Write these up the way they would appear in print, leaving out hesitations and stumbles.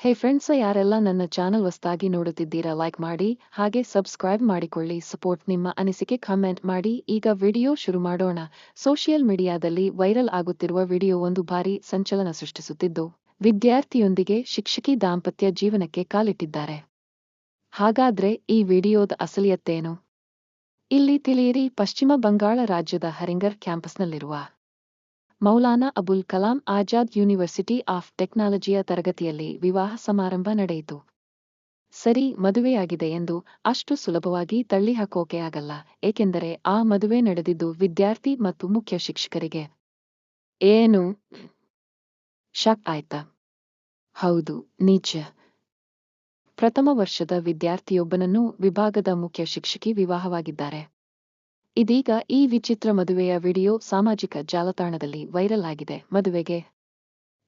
ಹೇ friends, ಯಾರೆಲ್ಲ ನನ್ನ channel ಹೊಸ್ದಾಗಿ ನೋಡುತ್ತಿದ್ದೀರಾ, ಲೈಕ್ ಮಾಡಿ ಹಾಗೆ ಸಬ್ಸ್ಕ್ರೈಬ್ ಮಾಡಿಕೊಳ್ಳಿ. ಸಪೋರ್ಟ್ ನಿಮ್ಮ ಅನಿಸಿಕೆ ಕಾಮೆಂಟ್ ಮಾಡಿ. ಈಗ ವಿಡಿಯೋ ಶುರು ಮಾಡೋಣ. ಸೋಷಿಯಲ್ ಮೀಡಿಯಾದಲ್ಲಿ ವೈರಲ್ ಆಗುತ್ತಿರುವ ವಿಡಿಯೋ ಒಂದು ಭಾರಿ ಸಂಚಲನ ಸೃಷ್ಟಿಸುತ್ತಿದ್ದು, ವಿದ್ಯಾರ್ಥಿಯೊಂದಿಗೆ ಶಿಕ್ಷಕಿ ದಾಂಪತ್ಯ ಜೀವನಕ್ಕೆ ಕಾಲಿಟ್ಟಿದ್ದಾರೆ. ಹಾಗಾದ್ರೆ ಈ ವಿಡಿಯೋದ ಅಸಲಿಯತ್ತೇನು? ಇಲ್ಲಿ ತಿಳಿಯಿರಿ. ಪಶ್ಚಿಮ ಬಂಗಾಳ ರಾಜ್ಯದ ಹರಿಂಗರ್ ಕ್ಯಾಂಪಸ್ನಲ್ಲಿರುವ ಮೌಲಾನಾ ಅಬುಲ್ ಕಲಾಂ ಆಜಾದ್ ಯೂನಿವರ್ಸಿಟಿ ಆಫ್ ಟೆಕ್ನಾಲಜಿಯ ತರಗತಿಯಲ್ಲಿ ವಿವಾಹ ಸಮಾರಂಭ ನಡೆಯಿತು. ಸರಿ, ಮದುವೆಯಾಗಿದೆ ಎಂದು ಅಷ್ಟು ಸುಲಭವಾಗಿ ತಳ್ಳಿಹಾಕೋಕೆ ಆಗಲ್ಲ. ಏಕೆಂದರೆ ಆ ಮದುವೆ ನಡೆದಿದ್ದು ವಿದ್ಯಾರ್ಥಿ ಮತ್ತು ಮುಖ್ಯ ಶಿಕ್ಷಕರಿಗೆ. ಏನು ಶಾಕ್ ಆಯ್ತಾ? ಹೌದು, ನಿಜ. ಪ್ರಥಮ ವರ್ಷದ ವಿದ್ಯಾರ್ಥಿಯೊಬ್ಬನನ್ನು ವಿಭಾಗದ ಮುಖ್ಯ ಶಿಕ್ಷಕಿ ವಿವಾಹವಾಗಿದ್ದಾರೆ. ಇದೀಗ ಈ ವಿಚಿತ್ರ ಮದುವೆಯ ವಿಡಿಯೋ ಸಾಮಾಜಿಕ ಜಾಲತಾಣದಲ್ಲಿ ವೈರಲ್ ಆಗಿದೆ. ಮದುವೆಗೆ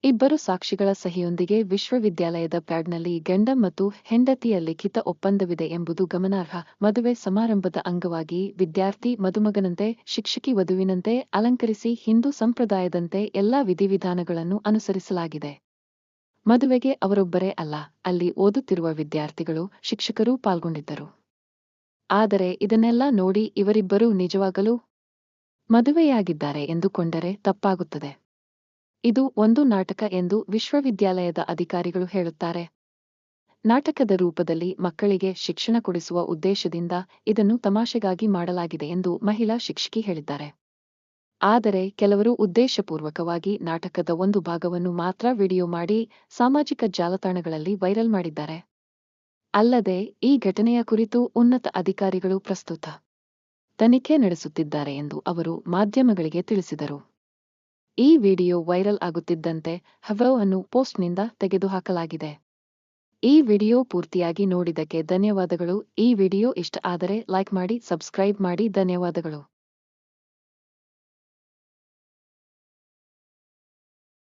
ಇಬ್ಬರು ಸಾಕ್ಷಿಗಳ ಸಹಿಯೊಂದಿಗೆ ವಿಶ್ವವಿದ್ಯಾಲಯದ ಪ್ಯಾಡ್ನಲ್ಲಿ ಗಂಡ ಮತ್ತು ಹೆಂಡತಿಯ ಲಿಖಿತ ಒಪ್ಪಂದವಿದೆ ಎಂಬುದು ಗಮನಾರ್ಹ. ಮದುವೆ ಸಮಾರಂಭದ ಅಂಗವಾಗಿ ವಿದ್ಯಾರ್ಥಿ ಮದುಮಗನಂತೆ, ಶಿಕ್ಷಕಿ ವಧುವಿನಂತೆ ಅಲಂಕರಿಸಿ ಹಿಂದೂ ಸಂಪ್ರದಾಯದಂತೆ ಎಲ್ಲಾ ವಿಧಿವಿಧಾನಗಳನ್ನು ಅನುಸರಿಸಲಾಗಿದೆ. ಮದುವೆಗೆ ಅವರೊಬ್ಬರೇ ಅಲ್ಲ, ಅಲ್ಲಿ ಓದುತ್ತಿರುವ ವಿದ್ಯಾರ್ಥಿಗಳು, ಶಿಕ್ಷಕರೂ ಪಾಲ್ಗೊಂಡಿದ್ದರು. ಆದರೆ ಇದನ್ನೆಲ್ಲ ನೋಡಿ ಇವರಿಬ್ಬರೂ ನಿಜವಾಗಲೂ ಮದುವೆಯಾಗಿದ್ದಾರೆ ಎಂದುಕೊಂಡರೆ ತಪ್ಪಾಗುತ್ತದೆ. ಇದು ಒಂದು ನಾಟಕ ಎಂದು ವಿಶ್ವವಿದ್ಯಾಲಯದ ಅಧಿಕಾರಿಗಳು ಹೇಳುತ್ತಾರೆ. ನಾಟಕದ ರೂಪದಲ್ಲಿ ಮಕ್ಕಳಿಗೆ ಶಿಕ್ಷಣ ಕೊಡಿಸುವ ಉದ್ದೇಶದಿಂದ ಇದನ್ನು ತಮಾಷೆಗಾಗಿ ಮಾಡಲಾಗಿದೆ ಎಂದು ಮಹಿಳಾ ಶಿಕ್ಷಕಿ ಹೇಳಿದ್ದಾರೆ. ಆದರೆ ಕೆಲವರು ಉದ್ದೇಶಪೂರ್ವಕವಾಗಿ ನಾಟಕದ ಒಂದು ಭಾಗವನ್ನು ಮಾತ್ರ ವಿಡಿಯೋ ಮಾಡಿ ಸಾಮಾಜಿಕ ಜಾಲತಾಣಗಳಲ್ಲಿ ವೈರಲ್ ಮಾಡಿದ್ದಾರೆ. ಅಲ್ಲದೆ ಈ ಘಟನೆಯ ಕುರಿತು ಉನ್ನತ ಅಧಿಕಾರಿಗಳು ಪ್ರಸ್ತುತ ತನಿಖೆ ನಡೆಸುತ್ತಿದ್ದಾರೆ ಎಂದು ಅವರು ಮಾಧ್ಯಮಗಳಿಗೆ ತಿಳಿಸಿದರು. ಈ ವಿಡಿಯೋ ವೈರಲ್ ಆಗುತ್ತಿದ್ದಂತೆ ಹವ್ಯೋ ಅನ್ನು ಪೋಸ್ಟ್ನಿಂದ ತೆಗೆದುಹಾಕಲಾಗಿದೆ. ಈ ವಿಡಿಯೋ ಪೂರ್ತಿಯಾಗಿ ನೋಡಿದ್ದಕ್ಕೆ ಧನ್ಯವಾದಗಳು. ಈ ವಿಡಿಯೋ ಇಷ್ಟ ಆದರೆ ಲೈಕ್ ಮಾಡಿ, ಸಬ್ಸ್ಕ್ರೈಬ್ ಮಾಡಿ. ಧನ್ಯವಾದಗಳು.